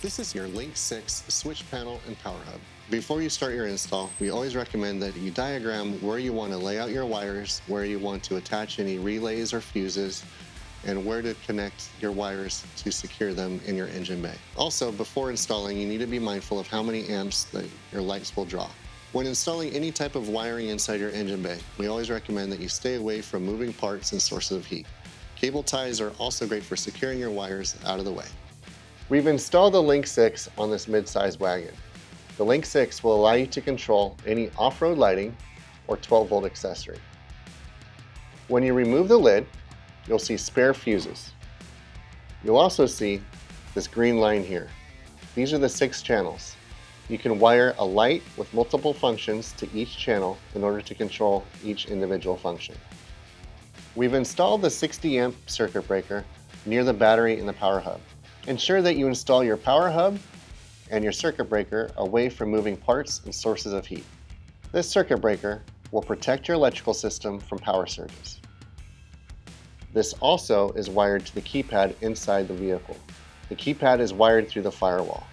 This is your Lynx 6 switch panel and power hub. Before you start your install, we always recommend that you diagram where you want to lay out your wires, where you want to attach any relays or fuses, and where to connect your wires to secure them in your engine bay. Also, before installing, you need to be mindful of how many amps that your lights will draw. When installing any type of wiring inside your engine bay, we always recommend that you stay away from moving parts and sources of heat. Cable ties are also great for securing your wires out of the way. We've installed the Lynx 6 on this mid-size wagon. The Lynx 6 will allow you to control any off-road lighting or 12-volt accessory. When you remove the lid, you'll see spare fuses. You'll also see this green line here. These are the 6 channels. You can wire a light with multiple functions to each channel in order to control each individual function. We've installed the 60 amp circuit breaker near the battery in the power hub. Ensure that you install your power hub and your circuit breaker away from moving parts and sources of heat. This circuit breaker will protect your electrical system from power surges. This also is wired to the keypad inside the vehicle. The keypad is wired through the firewall.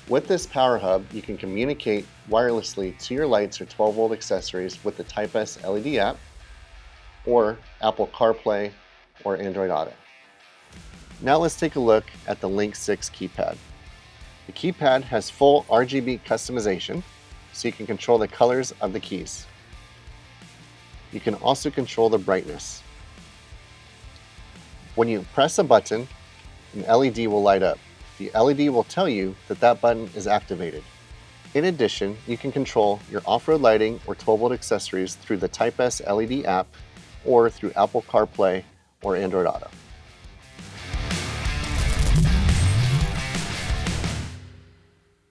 With this power hub, you can communicate wirelessly to your lights or 12-volt accessories with the TYPE S LED app or Apple CarPlay or Android Auto. Now let's take a look at the Lynx 6 keypad. The keypad has full RGB customization, so you can control the colors of the keys. You can also control the brightness. When you press a button, an LED will light up. The LED will tell you that that button is activated. In addition, you can control your off-road lighting or 12-volt accessories through the TYPE S LED app or through Apple CarPlay or Android Auto.